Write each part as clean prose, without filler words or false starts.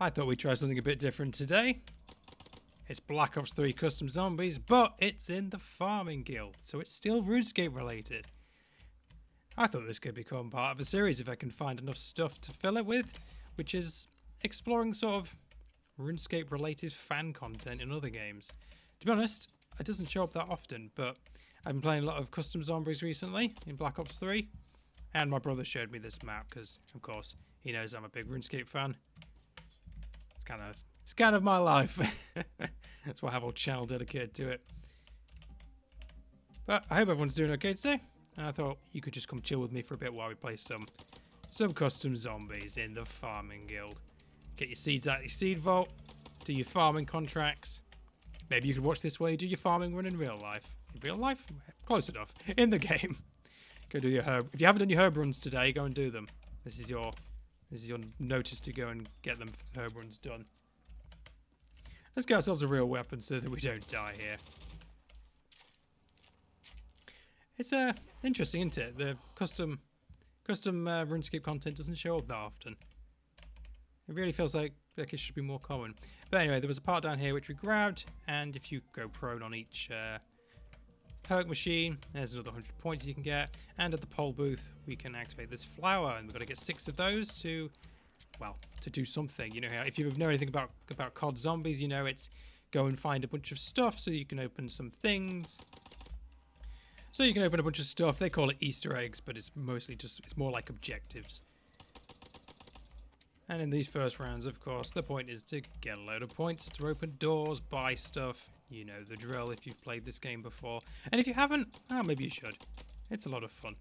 I thought we'd try something a bit different today. It's Black Ops 3 Custom Zombies, but it's in the Farming Guild, so it's still RuneScape related. I thought this could become part of a series if I can find enough stuff to fill it with, which is exploring sort of RuneScape related fan content in other games. To be honest, it doesn't show up that often, but I've been playing a lot of Custom Zombies recently in Black Ops 3, and my brother showed me this map because, of course, he knows I'm a big RuneScape fan. It's kind of my life. That's why I have a whole channel dedicated to it. But I hope everyone's doing okay today. And I thought you could just come chill with me for a bit while we play some Custom Zombies in the Farming Guild. Get your seeds out of your seed vault. Do your farming contracts. Maybe you could watch this while you do your farming run in real life. In real life? Close enough. In the game. Go do your herb. If you haven't done your herb runs today, go and do them. This is your notice to go and get them herb runs done. Let's get ourselves a real weapon so that we don't die here. It's interesting, isn't it? The custom RuneScape content doesn't show up that often. It really feels like it should be more common. But anyway, there was a part down here which we grabbed, and if you go prone on each perk machine, there's another 100 points you can get. And at the pole booth, we can activate this flower, and we've got to get 6 of those to do something. You know how if you know anything about COD Zombies, you know it's go and find a bunch of stuff so you can open some things. So you can open a bunch of stuff. They call it Easter eggs, but it's mostly it's more like objectives. And in these first rounds, of course, the point is to get a load of points to open doors, buy stuff. You know the drill if you've played this game before. And if you haven't, maybe you should. It's a lot of fun.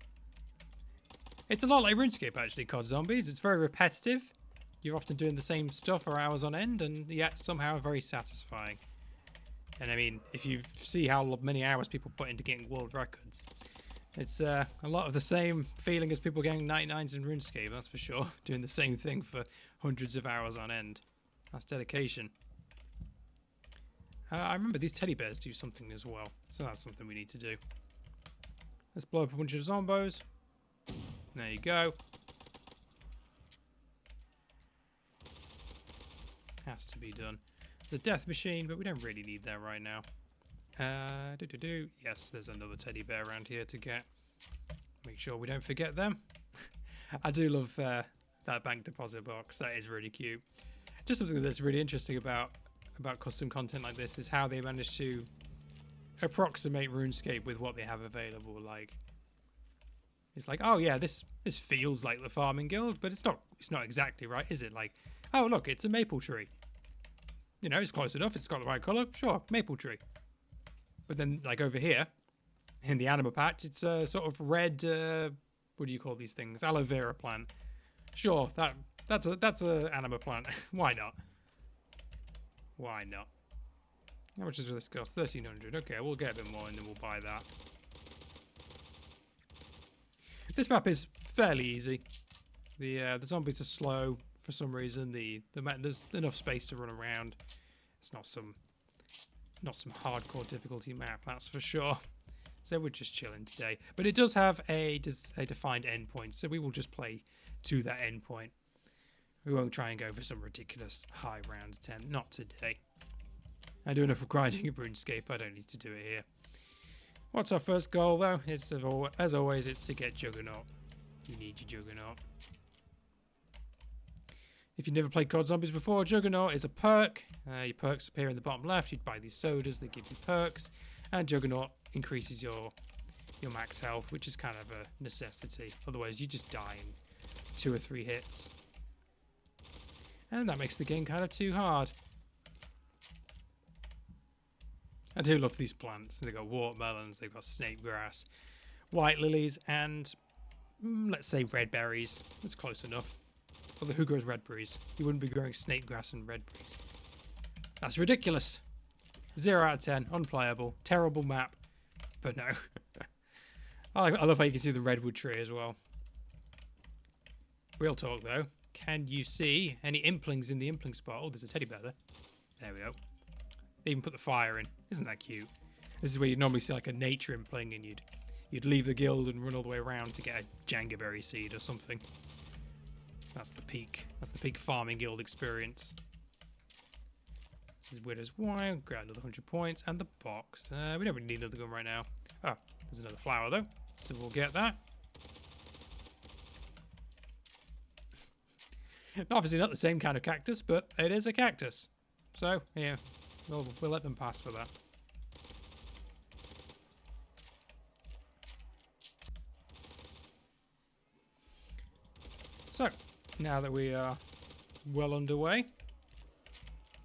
It's a lot like RuneScape, actually, COD Zombies. It's very repetitive. You're often doing the same stuff for hours on end, and yet somehow very satisfying. And I mean, if you see how many hours people put into getting world records, it's a lot of the same feeling as people getting 99s in RuneScape, that's for sure. Doing the same thing for hundreds of hours on end. That's dedication. I remember these teddy bears do something as well, so that's something we need to do. Let's blow up a bunch of zombos. There you go. Has to be done. The death machine, but we don't really need that right now. Yes, there's another teddy bear around here to get. Make sure we don't forget them. I do love that bank deposit box. That is really cute. Just something that's really interesting about custom content like this is how they manage to approximate RuneScape with what they have available. Like, it's like, oh yeah, this feels like the Farming Guild, but it's not exactly right, is it? Like, oh look, it's a maple tree. You know, it's close enough. It's got the right color. Sure, maple tree. But then, like over here, in the anima patch, it's a sort of red. What do you call these things? Aloe vera plant. Sure, that's a anima plant. Why not? Why not? How much does this cost? 1,300. Okay, we'll get a bit more and then we'll buy that. This map is fairly easy. The zombies are slow for some reason. There's enough space to run around. It's not some hardcore difficulty map, that's for sure. So we're just chilling today. But it does have a defined endpoint, so we will just play to that endpoint. We won't try and go for some ridiculous high round attempt. Not today. I do enough for grinding in RuneScape. I don't need to do it here. What's our first goal, though? It's, as always, it's to get Juggernaut. You need your Juggernaut. If you've never played COD Zombies before, Juggernaut is a perk. Your perks appear in the bottom left. You'd buy these sodas, they give you perks. And Juggernaut increases your max health, which is kind of a necessity. Otherwise, you just die in 2 or 3 hits. And that makes the game kind of too hard. I do love these plants. They've got watermelons, they've got snake grass, white lilies, and let's say red berries. That's close enough. Although who grows red berries? You wouldn't be growing snake grass and red berries. That's ridiculous. 0 out of 10. Unplayable. Terrible map. But no. I love how you can see the redwood tree as well. Real talk though. Can you see any implings in the impling spot? Oh, there's a teddy bear there. There we go. They even put the fire in. Isn't that cute? This is where you'd normally see like a nature impling and you'd leave the guild and run all the way around to get a Jangaberry seed or something. That's the peak. That's the peak farming guild experience. This is weird as why. Grab another 100 points. And the box. We don't really need another gun right now. Oh, there's another flower though. So we'll get that. Obviously not the same kind of cactus, but it is a cactus. So, yeah, we'll let them pass for that. So, now that we are well underway,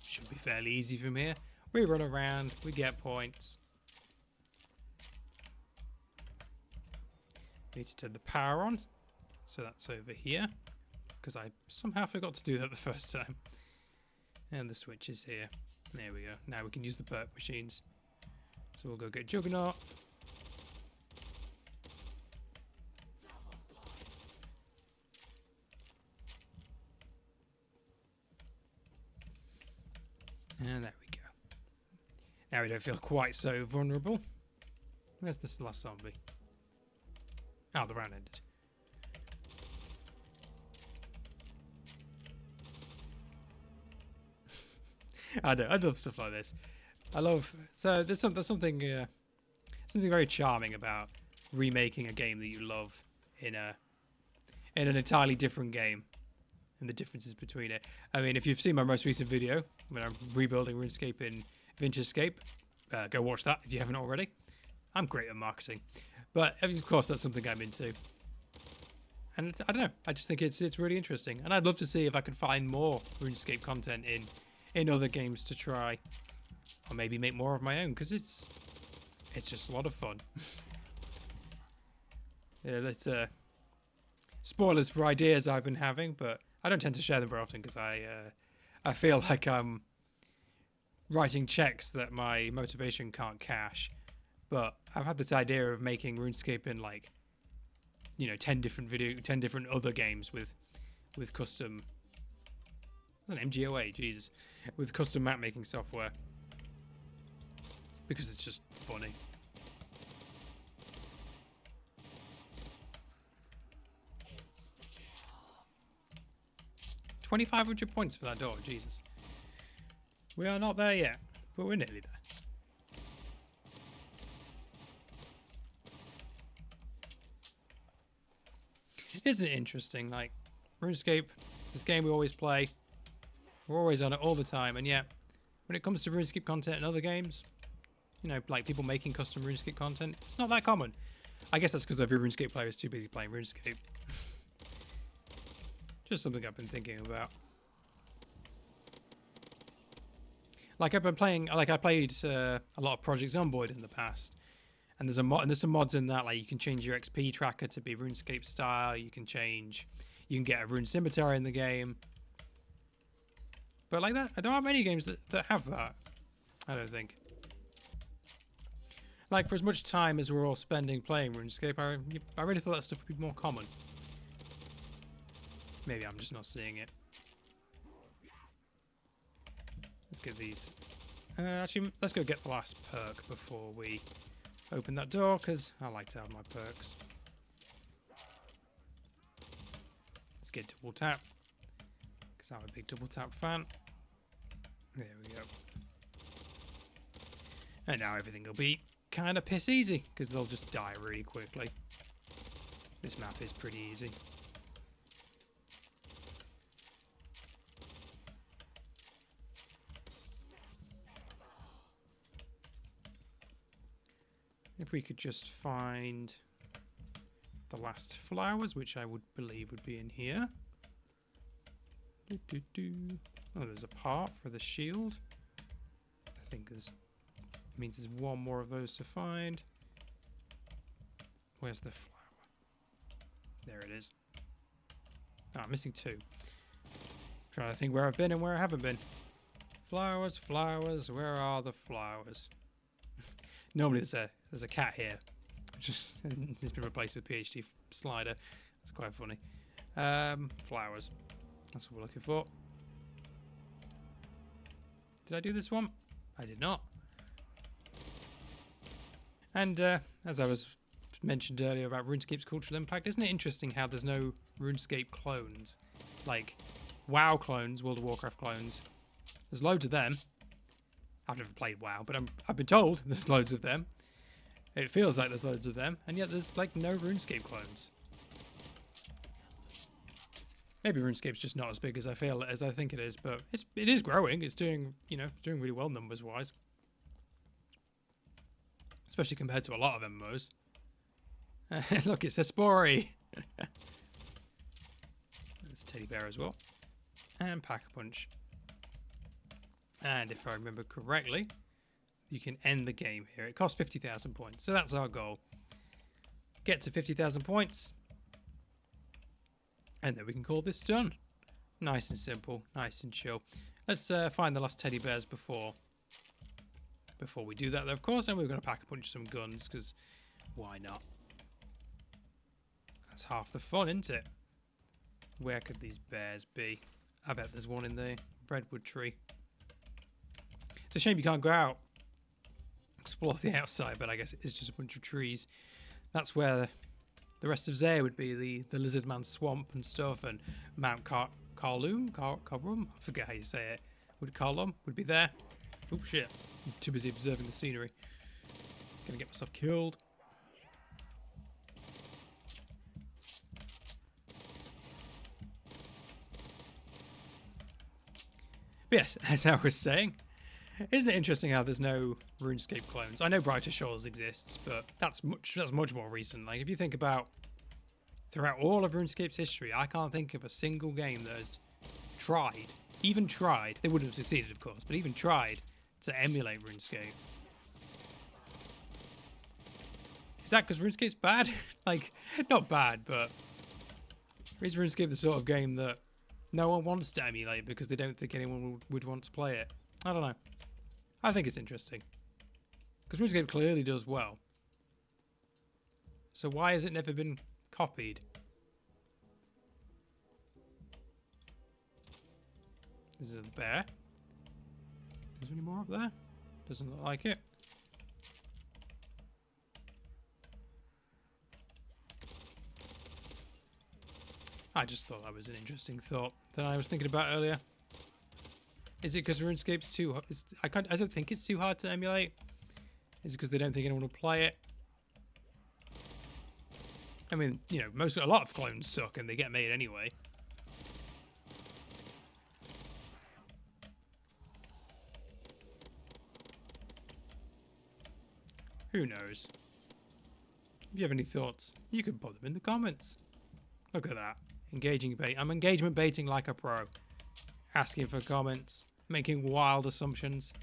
should be fairly easy from here. We run around, we get points. Need to turn the power on, so that's over here, because I somehow forgot to do that the first time. And the switch is here. There we go. Now we can use the perk machines. So we'll go get Juggernaut. And there we go. Now we don't feel quite so vulnerable. Where's this last zombie? Oh, the round ended. I know. I love stuff like this. So there's something very charming about remaking a game that you love in an entirely different game, and the differences between it. I mean, if you've seen my most recent video when I'm rebuilding RuneScape in Vintagescape, go watch that if you haven't already. I'm great at marketing, but of course that's something I'm into. And I don't know. I just think it's really interesting, and I'd love to see if I can find more RuneScape content in other games to try, or maybe make more of my own, because it's just a lot of fun. Yeah, let's spoilers for ideas I've been having, but I don't tend to share them very often because I feel like I'm writing checks that my motivation can't cash. But I've had this idea of making RuneScape in 10 different other games with custom. An MGOA, Jesus, with custom map making software, because it's just funny. $2,500 points for that door, Jesus. We are not there yet, but we're nearly there. Isn't it interesting? Like, RuneScape, it's this game we always play. We're always on it all the time, and yet, when it comes to RuneScape content and other games, like people making custom RuneScape content, it's not that common. I guess that's because every RuneScape player is too busy playing RuneScape. Just something I've been thinking about. Like I've been playing, I played a lot of Project Zomboid in the past, and there's some mods in that, like you can change your XP tracker to be RuneScape style. You can get a Rune Scimitar in the game. But like that, I don't have many games that have that. I don't think. Like, for as much time as we're all spending playing RuneScape, I really thought that stuff would be more common. Maybe I'm just not seeing it. Let's get these. Actually, let's go get the last perk before we open that door, because I like to have my perks. Let's get double tap, because I'm a big double tap fan. There we go. And now everything will be kind of piss easy, because they'll just die really quickly. This map is pretty easy. If we could just find the last flowers, which I would believe would be in here. Oh, there's a part for the shield. I think this means there's one more of those to find. Where's the flower? There it is. Oh, I'm missing two. Trying to think where I've been and where I haven't been. Flowers, flowers, where are the flowers? Normally there's a cat here. Just it's been replaced with PhD slider. That's quite funny. Flowers. That's what we're looking for. Did I do this one? I did not. And as I was mentioned earlier about RuneScape's cultural impact, isn't it interesting how there's no RuneScape clones? Like WoW clones, World of Warcraft clones. There's loads of them, I've never played WoW, but I've been told there's loads of them. It feels like there's loads of them, and yet there's like no RuneScape clones. Maybe RuneScape's just not as big as I think it is, but it is growing. It's doing, you know, it's doing really well numbers wise, especially compared to a lot of MMOs. Look, it's a Spori. There's Teddy Bear as well, and Pack-a-Punch. And if I remember correctly, you can end the game here. It costs 50,000 points, so that's our goal. Get to 50,000 points, and then we can call this done. Nice and simple, nice and chill. Let's find the last teddy bears before we do that, though, of course. And we're going to Pack-a-Punch some guns, because why not? That's half the fun, isn't it? Where could these bears be? I bet there's one in the redwood tree. It's a shame you can't go out, explore the outside, but I guess it's just a bunch of trees. That's where the rest of Zair would be, the Lizard Man Swamp and stuff, and Mount Karlum? I forget how you say it. Karlum would be there. Oh shit, I'm too busy observing the scenery. Gonna get myself killed. But yes, as I was saying, isn't it interesting how there's no RuneScape clones? I know Brighter Shores exists, but that's much more recent. Like, if you think about throughout all of RuneScape's history, I can't think of a single game that has even tried, they wouldn't have succeeded, of course, but even tried to emulate RuneScape. Is that because RuneScape's bad? Like, not bad, but is RuneScape the sort of game that no one wants to emulate because they don't think anyone would want to play it? I don't know. I think it's interesting, because RuneScape clearly does well. So why has it never been copied? Is it the bear? Is there any more up there? Doesn't look like it. I just thought that was an interesting thought that I was thinking about earlier. Is it because RuneScape's too hard? I don't think it's too hard to emulate. Is it because they don't think anyone will play it? I mean, you know, a lot of clones suck and they get made anyway. Who knows? If you have any thoughts, you can put them in the comments. Look at that. Engaging bait. I'm engagement baiting like a pro. Asking for comments, making wild assumptions.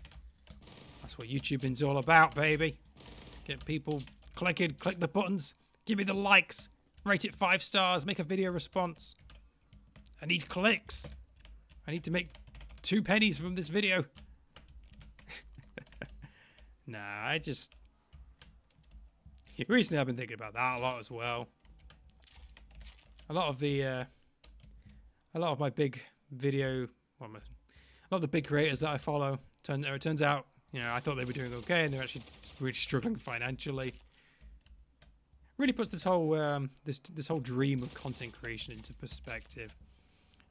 That's what YouTubing's all about, baby. Get people clicking, click the buttons, give me the likes, rate it 5 stars, make a video response. I need clicks. I need to make 2 pennies from this video. Nah, recently I've been thinking about that a lot as well. A lot of my big video, a lot of the big creators that I follow, it turns out, you know, I thought they were doing okay, and they're actually really struggling financially. Really puts this whole this whole dream of content creation into perspective.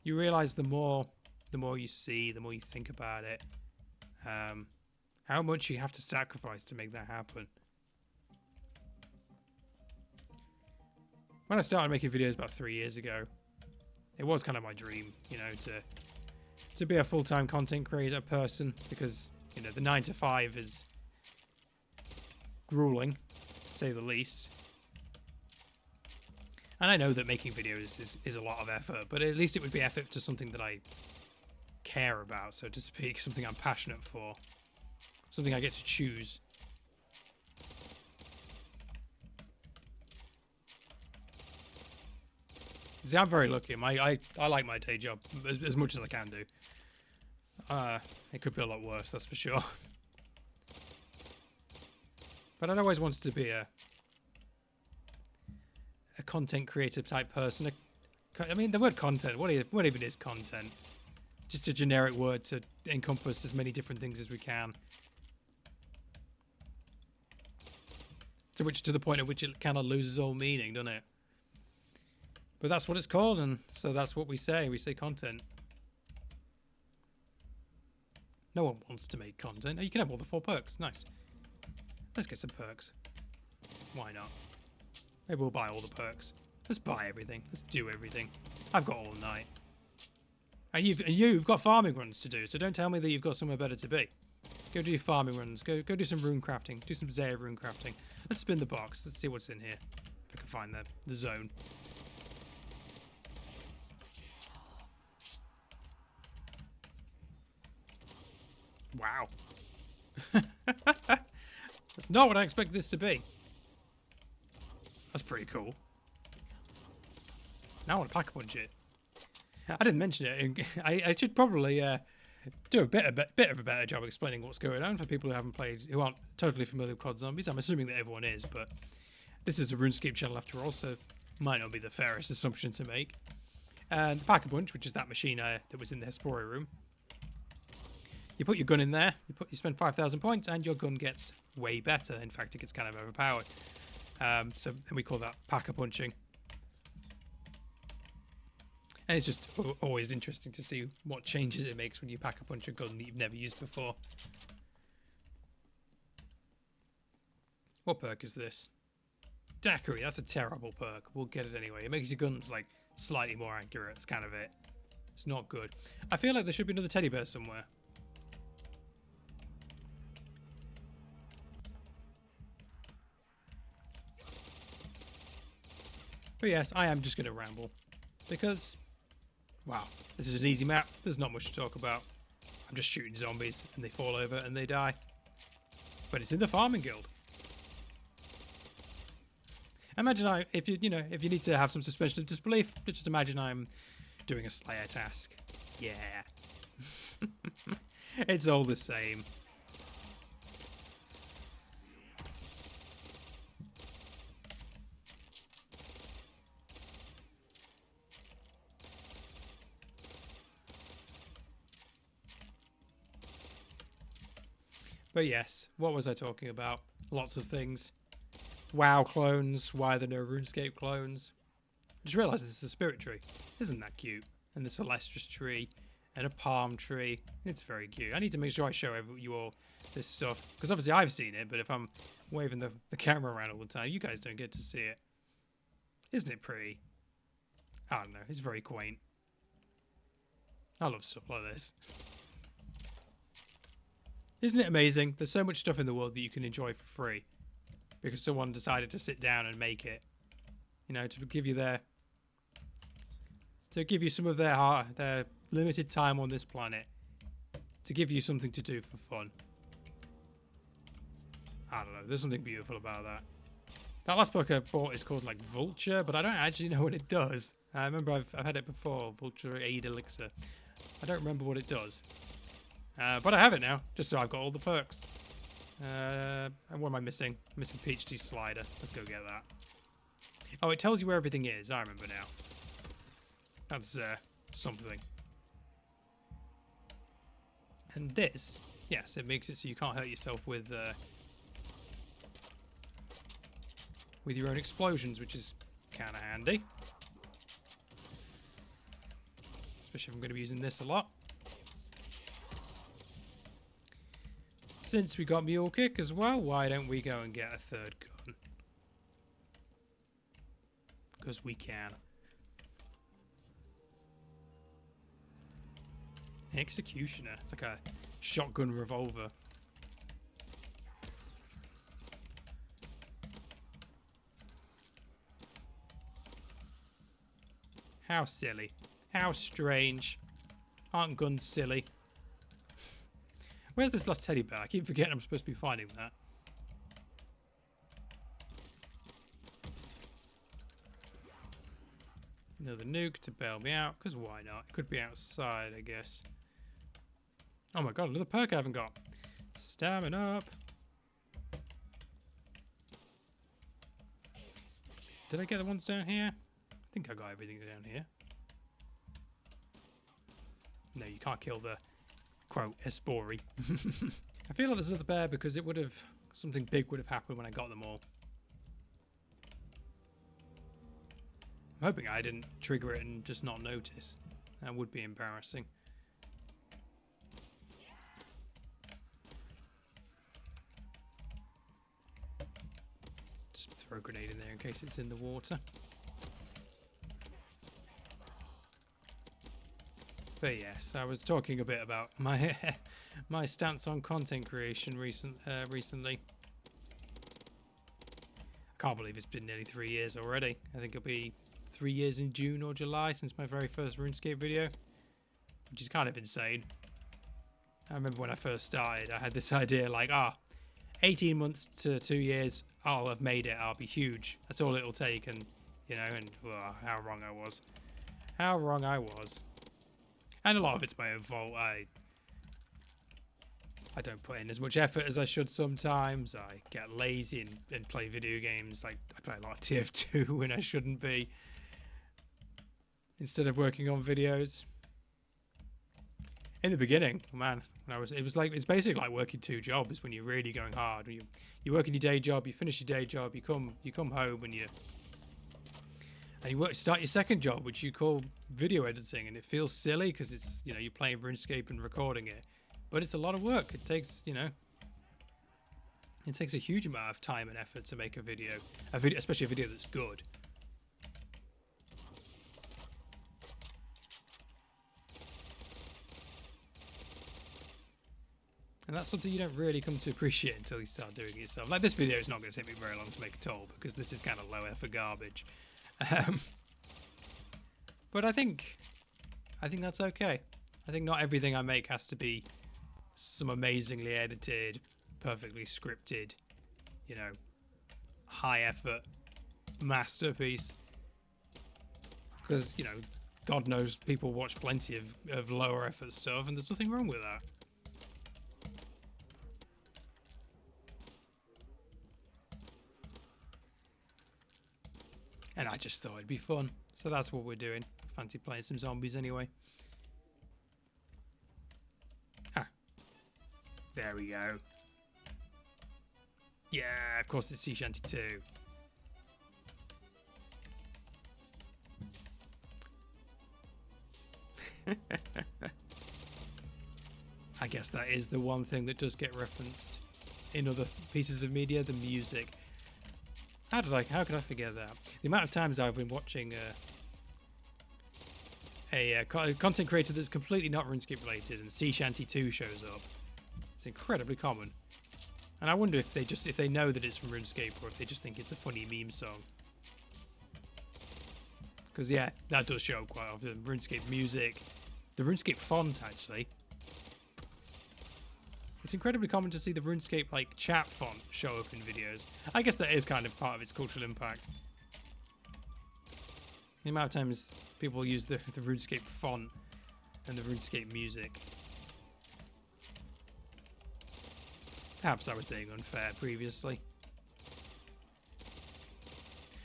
You realize the more you see, the more you think about it, how much you have to sacrifice to make that happen. When I started making videos about 3 years ago, it was kind of my dream, you know, to be a full-time content creator person, because, you know, the 9 to 5 is grueling, to say the least. And I know that making videos is a lot of effort, but at least it would be effort to something that I care about, so to speak, something I'm passionate for, something I get to choose. See, I'm very lucky. I like my day job as much as I can do. It could be a lot worse, that's for sure. But I'd always wanted to be a content creative type person. I mean, the word content, what even is content? Just a generic word to encompass as many different things as we can. To the point at which it kind of loses all meaning, doesn't it? But that's what it's called, and so that's what we say. We say content. No one wants to make content. Oh, you can have all the 4 perks. Nice. Let's get some perks. Why not? Maybe we'll buy all the perks. Let's buy everything. Let's do everything. I've got all night. And you've got farming runs to do, so don't tell me that you've got somewhere better to be. Go do your farming runs. Go do some rune crafting. Do some Zaya rune crafting. Let's spin the box. Let's see what's in here. If I can find the zone. Wow. That's not what I expected this to be. That's pretty cool. Now I want to pack-a-punch it. I didn't mention it. I should probably do a bit of a better job explaining what's going on for people who aren't totally familiar with COD Zombies. I'm assuming that everyone is, but this is a RuneScape channel after all, so might not be the fairest assumption to make. And the Pack-a-Punch, which is that machine that was in the Hesperia room. You put your gun in there, you spend 5,000 points, and your gun gets way better. In fact, it gets kind of overpowered. So we call that pack-a-punching. And it's just always interesting to see what changes it makes when you pack-a-punch a gun that you've never used before. What perk is this? Daiquiri, that's a terrible perk. We'll get it anyway. It makes your guns like slightly more accurate. It's kind of it. It's not good. I feel like there should be another teddy bear somewhere. But yes, I am just going to ramble. Because, wow, this is an easy map. There's not much to talk about. I'm just shooting zombies and they fall over and they die. But it's in the farming guild. Imagine if you need to have some suspension of disbelief, just imagine I'm doing a Slayer task. Yeah. It's all the same. But yes, what was I talking about? Lots of things. WoW clones, why are there no RuneScape clones? Just realised this is a spirit tree. Isn't that cute? And the Celestris tree, and a palm tree. It's very cute. I need to make sure I show you all this stuff. Because obviously I've seen it, but if I'm waving the camera around all the time, you guys don't get to see it. Isn't it pretty? I don't know, it's very quaint. I love stuff like this. Isn't it amazing? There's so much stuff in the world that you can enjoy for free. Because someone decided to sit down and make it. You know, to give you some of their limited time on this planet. To give you something to do for fun. I don't know, there's something beautiful about that. That last book I bought is called like Vulture, but I don't actually know what it does. I remember I've had it before, Vulture Aid Elixir. I don't remember what it does. But I have it now, just so I've got all the perks. And what am I missing? I'm missing PhD Slider. Let's go get that. Oh, it tells you where everything is. I remember now. That's something. And this, yes, it makes it so you can't hurt yourself with your own explosions, which is kind of handy. Especially if I'm going to be using this a lot. Since we got Mule Kick as well, why don't we go and get a third gun? Because we can. Executioner. It's like a shotgun revolver. How silly. How strange. Aren't guns silly? Where's this last teddy bear? I keep forgetting I'm supposed to be finding that. Another nuke to bail me out, because why not? It could be outside, I guess. Oh my god, another perk I haven't got. Stamina up. Did I get the ones down here? I think I got everything down here. No, you can't kill the quote Espori. I feel like there's another bear because something big would have happened when I got them all. I'm hoping I didn't trigger it and just not notice. That would be embarrassing. Just throw a grenade in there in case it's in the water. But yes, I was talking a bit about my my stance on content creation recently. I can't believe it's been nearly 3 years already. I think it'll be 3 years in June or July since my very first RuneScape video, which is kind of insane. I remember when I first started, I had this idea like, 18 months to 2 years, I'll have made it, I'll be huge. That's all it'll take, and, you know, and how wrong I was. How wrong I was. And a lot of it's my own fault. I don't put in as much effort as I should sometimes. I get lazy and play video games. Like, I play a lot of TF2 when I shouldn't be, instead of working on videos. In the beginning, man, it's basically like working 2 jobs when you're really going hard. When you work in your day job, you finish your day job, you come home and you start your second job, which you call video editing, and it feels silly because it's, you know, you're playing RuneScape and recording it, but it's a lot of work. It takes, you know, it takes a huge amount of time and effort to make a video, especially a video that's good. And that's something you don't really come to appreciate until you start doing it yourself. Like, this video is not going to take me very long to make at all, because this is kind of low effort garbage. But I think that's okay. I think not everything I make has to be some amazingly edited, perfectly scripted, you know, high effort masterpiece. Because, you know, God knows people watch plenty of lower effort stuff, and there's nothing wrong with that. And I just thought it'd be fun. So that's what we're doing. Fancy playing some zombies anyway. There we go. Yeah, of course it's Sea Shanty 2. I guess that is the one thing that does get referenced in other pieces of media, the music. How could I forget that? The amount of times I've been watching a content creator that's completely not RuneScape related and Sea Shanty 2 shows up. It's incredibly common. And I wonder if they know that it's from RuneScape, or if they just think it's a funny meme song. Because yeah, that does show up quite often. RuneScape music, the RuneScape font actually. It's incredibly common to see the RuneScape like chat font show up in videos. I guess that is kind of part of its cultural impact. The amount of times people use the RuneScape font and the RuneScape music. Perhaps I was being unfair previously.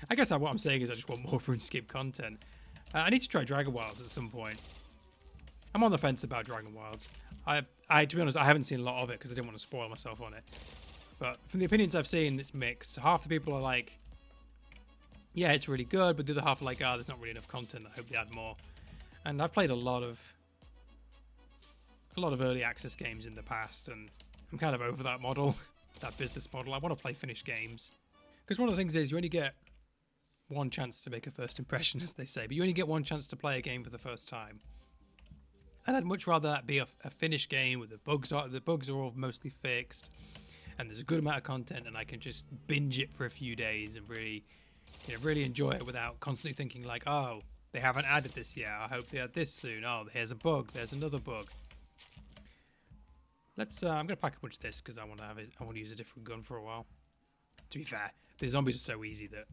I guess what I'm saying is I just want more RuneScape content. I need to try Dragon Wilds at some point. I'm on the fence about Dragon Wilds. To be honest, I haven't seen a lot of it because I didn't want to spoil myself on it. But from the opinions I've seen, it's mixed. Half the people are like, yeah, it's really good, but the other half are like, there's not really enough content. I hope they add more. And I've played a lot of early access games in the past, and I'm kind of over that model, that business model. I want to play finished games. Because one of the things is you only get one chance to make a first impression, as they say, but you only get one chance to play a game for the first time. And I'd much rather that be a finished game where the bugs are all mostly fixed, and there's a good amount of content, and I can just binge it for a few days and really enjoy it without constantly thinking like, oh, they haven't added this yet. I hope they add this soon. Oh, here's a bug. There's another bug. I'm gonna pack a bunch of this because I want to use a different gun for a while. To be fair, the zombies are so easy that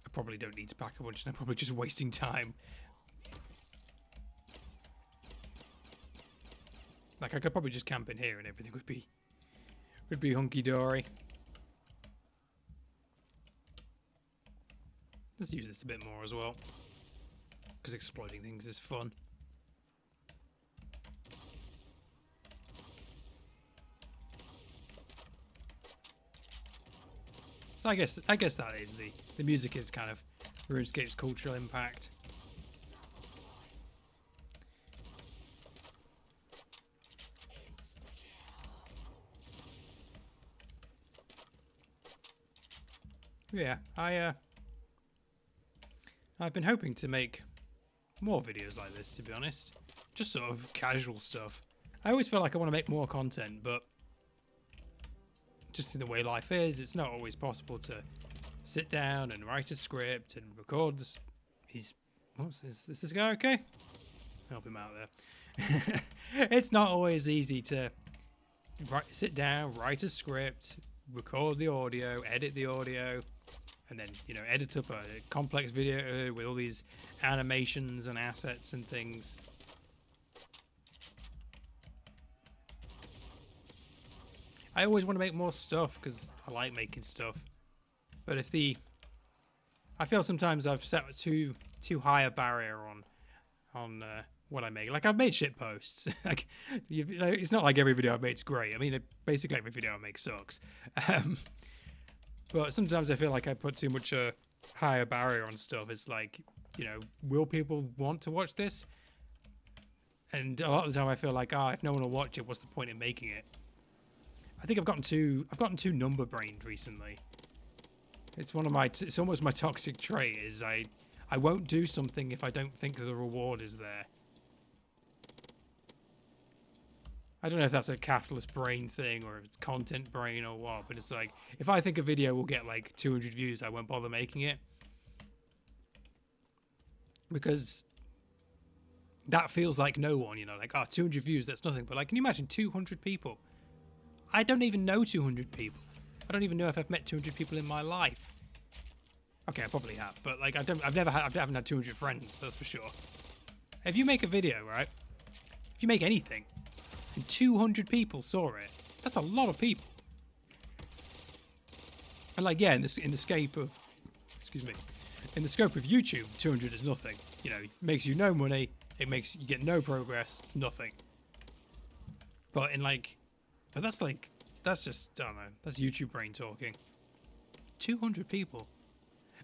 I probably don't need to pack a bunch, and I'm probably just wasting time. Like, I could probably just camp in here and everything would be hunky-dory. Let's use this a bit more as well, because exploiting things is fun. So I guess that is the music is kind of RuneScape's cultural impact. Yeah, I've been hoping to make more videos like this, to be honest. Just sort of casual stuff. I always feel like I want to make more content, but just in the way life is, it's not always possible to sit down and write a script and record this. Is this guy okay? Help him out there. It's not always easy to sit down, write a script, record the audio, edit the audio, and then, you know, edit up a complex video with all these animations and assets and things. I always want to make more stuff because I like making stuff. But I feel sometimes I've set too high a barrier on what I make. Like, I've made shit posts. Like, you know, it's not like every video I've made is great. I mean, basically every video I make sucks. But sometimes I feel like I put too much higher barrier on stuff. It's like, you know, will people want to watch this? And a lot of the time I feel like, if no one will watch it, what's the point in making it? I think I've gotten too number brained recently. It's one of my it's almost my toxic trait is I won't do something if I don't think the reward is there. I don't know if that's a capitalist brain thing or it's content brain or what, but it's like, if I think a video will get like 200 views, I won't bother making it. Because that feels like no one, you know, like, 200 views, that's nothing. But like, can you imagine 200 people? I don't even know 200 people. I don't even know if I've met 200 people in my life. Okay, I probably have, but like, I haven't had 200 friends, that's for sure. If you make a video, right? If you make anything, and 200 people saw it, that's a lot of people. And like, yeah, in the scope of, in the scope of YouTube, 200 is nothing. You know, it makes you no money, you get no progress, it's nothing. But that's just, I don't know, that's YouTube brain talking. 200 people.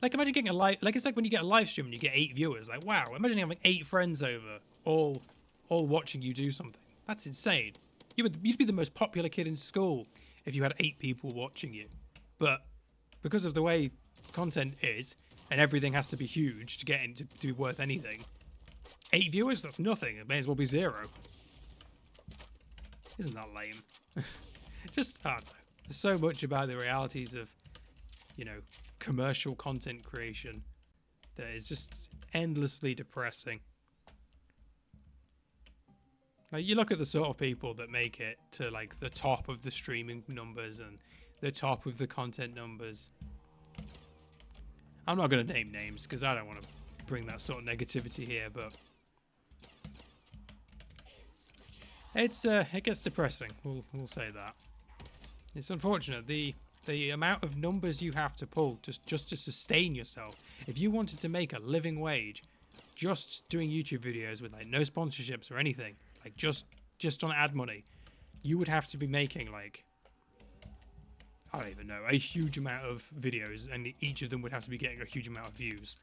Like, imagine getting it's like when you get a live stream and you get 8 viewers. Like, wow, imagine having 8 friends over, all watching you do something. That's insane. You'd be the most popular kid in school if you had 8 people watching you. But because of the way content is, and everything has to be huge to get to be worth anything, 8 viewers, that's nothing. It may as well be 0. Isn't that lame? Just, I don't know. There's so much about the realities of, you know, commercial content creation that is just endlessly depressing. Like, you look at the sort of people that make it to like the top of the streaming numbers and the top of the content numbers. I'm not going to name names because I don't want to bring that sort of negativity here, but it gets depressing. We'll say that. It's unfortunate the amount of numbers you have to pull just to sustain yourself. If you wanted to make a living wage, just doing YouTube videos with like no sponsorships or anything, like just on ad money, you would have to be making like, I don't even know, a huge amount of videos, and each of them would have to be getting a huge amount of views,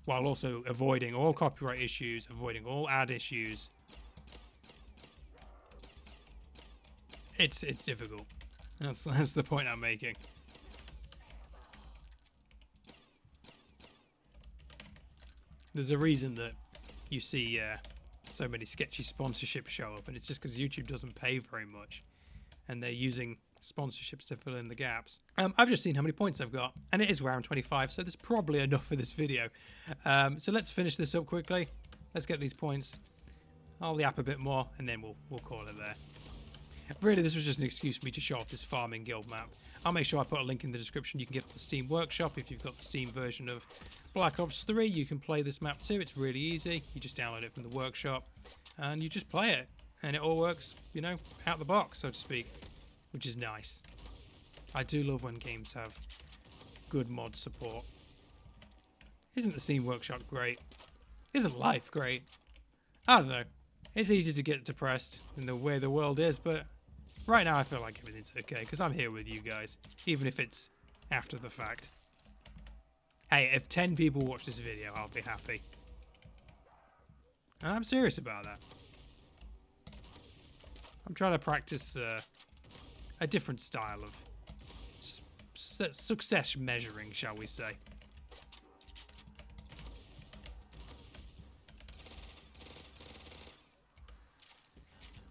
while also avoiding all copyright issues, avoiding all ad issues. It's difficult. That's the point I'm making. There's a reason that you see so many sketchy sponsorships show up, and it's just because YouTube doesn't pay very much, and they're using sponsorships to fill in the gaps. I've just seen how many points I've got, and it is round 25, so there's probably enough for this video. So let's finish this up quickly. Let's get these points. I'll yap a bit more, and then we'll call it there. Really, this was just an excuse for me to show off this farming guild map. I'll make sure I put a link in the description. You can get it on the Steam Workshop. If you've got the Steam version of Black Ops 3, you can play this map too. It's really easy. You just download it from the workshop and you just play it. And it all works, you know, out the box, so to speak, which is nice. I do love when games have good mod support. Isn't the Steam Workshop great? Isn't life great? I don't know. It's easy to get depressed in the way the world is, but right now I feel like everything's okay because I'm here with you guys, even if it's after the fact. Hey, if 10 people watch this video, I'll be happy. And I'm serious about that. I'm trying to practice a different style of success measuring, shall we say.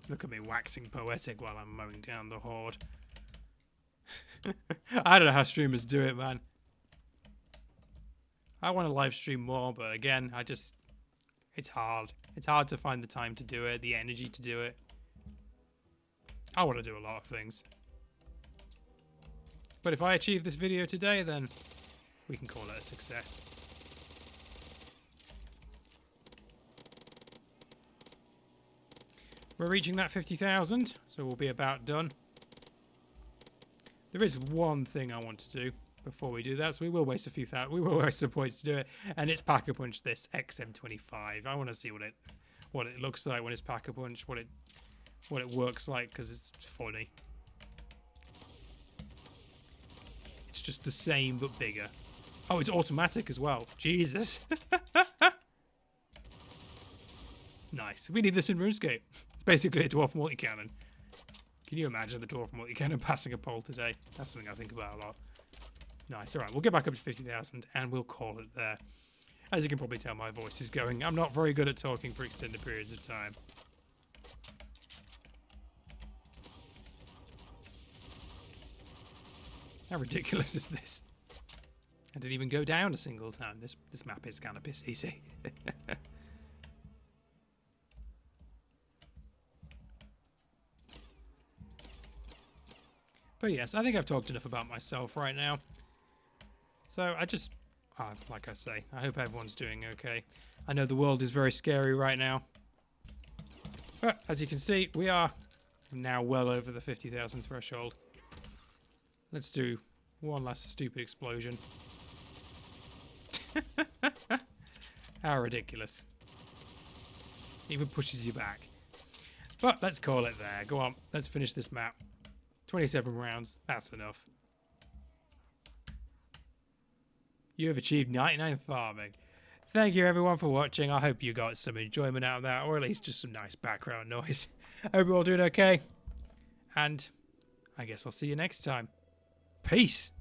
Look at me waxing poetic while I'm mowing down the horde. I don't know how streamers do it, man. I want to live stream more, but again, it's hard. It's hard to find the time to do it, the energy to do it. I want to do a lot of things. But if I achieve this video today, then we can call it a success. We're reaching that 50,000, so we'll be about done. There is one thing I want to do before we do that, so we will waste we will waste some points to do it, and it's Pack-a-Punch this XM25. I want to see what it looks like when it's Pack-a-Punch, what it works like, because it's funny. It's just the same but bigger. Oh, it's automatic as well. Jesus. Nice. We need this in RuneScape. It's basically a dwarf multi-cannon. Can you imagine the dwarf multi-cannon passing a poll today? That's something I think about a lot. Nice. All right, we'll get back up to 50,000 and we'll call it there. As you can probably tell, my voice is going. I'm not very good at talking for extended periods of time. How ridiculous is this? I didn't even go down a single time. This map is kind of piss easy. But yes, I think I've talked enough about myself right now. So like I say, I hope everyone's doing okay. I know the world is very scary right now. But as you can see, we are now well over the 50,000 threshold. Let's do one last stupid explosion. How ridiculous. Even pushes you back. But let's call it there. Go on, let's finish this map. 27 rounds, that's enough. You have achieved 99 farming. Thank you everyone for watching. I hope you got some enjoyment out of that, or at least just some nice background noise. I hope you're all doing okay. And I guess I'll see you next time. Peace.